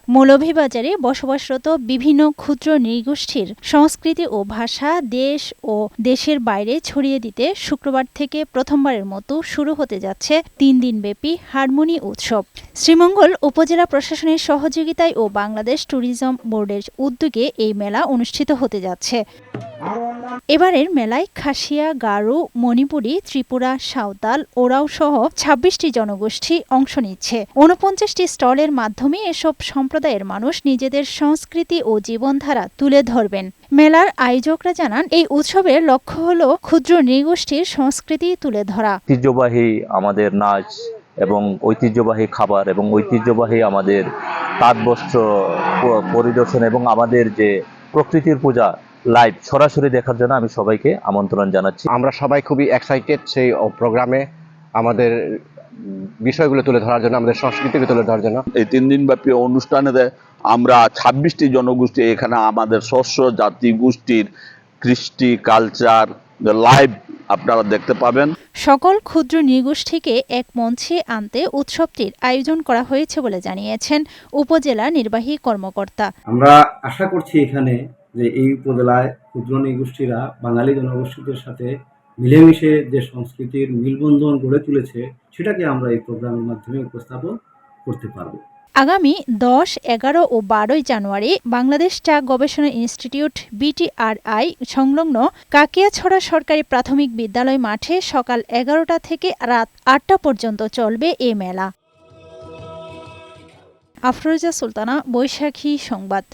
মৌলভীবাজারে বসবাসরত বিভিন্ন ক্ষুদ্র নৃগোষ্ঠীর সংস্কৃতি ও ভাষা দেশ ও দেশের বাইরে ছড়িয়ে দিতে শুক্রবার থেকে প্রথমবারের মতো শুরু হতে যাচ্ছে ৩ দিনব্যাপী হারমোনি উৎসব। শ্রীমঙ্গল উপজেলা প্রশাসনের সহযোগিতায় ও বাংলাদেশ ট্যুরিজম বোর্ডের উদ্যোগে এই মেলা অনুষ্ঠিত হতে যাচ্ছে। এবারের মেলায় খাসিয়া, গারো, মণিপুরী, ত্রিপুরা, সাঁওতাল, ওরাও সহ ২৬টি জনগোষ্ঠী অংশ নিচ্ছে। ৪৯টি স্টলের মাধ্যমে এসব সম্প্রদায়ের মানুষ নিজেদের সংস্কৃতি ও জীবনধারা তুলে ধরবেন। মেলার আয়োজকরা জানান, এই উৎসবের লক্ষ্য হল ক্ষুদ্র নৃগোষ্ঠীর সংস্কৃতি তুলে ধরা। ঐতিহ্যবাহী আমাদের নাচ এবং ঐতিহ্যবাহী খাবার এবং ঐতিহ্যবাহী আমাদের তাঁত বস্ত্র পরিদর্শন এবং আমাদের যে প্রকৃতির পূজা লাইভ সরাসরি দেখার জন্য আমি সবাইকে আমন্ত্রণ জানাচ্ছি। আমরা সবাই খুবই এক্সাইটেড সেই প্রোগ্রামে আমাদের বিষয়গুলো তুলে ধরার জন্য, আমাদের সংস্কৃতিকে তুলে ধরার জন্য। এই ৩ দিনব্যাপী অনুষ্ঠানে আমরা ২৬টি জনগোষ্ঠী এখানে আমাদের শস্য জাতি গোষ্ঠীর কৃষ্টি কালচার লাইভ আপনারা দেখতে পাবেন। সকল ক্ষুদ্র নৃগোষ্ঠীকে এক মঞ্চে আনতে উৎসবটির আয়োজন করা হয়েছে বলে জানিয়েছেন উপজেলা নির্বাহী কর্মকর্তা। আমরা আশা করছি এখানে যে এই উপজেলায় ক্ষুদ্র নৃগোষ্ঠীরা বাঙালি জনগোষ্ঠীদের সাথে মিলেমিশে যে সংস্কৃতির মিলবন্ধন গড়ে তুলেছে সেটাকে আমরা এই প্রোগ্রামের মাধ্যমে উপস্থাপন করতে পারব। আগামী ১০, ১১ ও ১২ জানুয়ারি বাংলাদেশ চা গবেষণা ইনস্টিটিউট BTRI সংলগ্ন কাকিয়াছড়া সরকারি প্রাথমিক বিদ্যালয় মাঠে সকাল ১১টা থেকে রাত ৮টা পর্যন্ত চলবে এ মেলা। আফরোজা সুলতানা, বৈশাখী সংবাদ।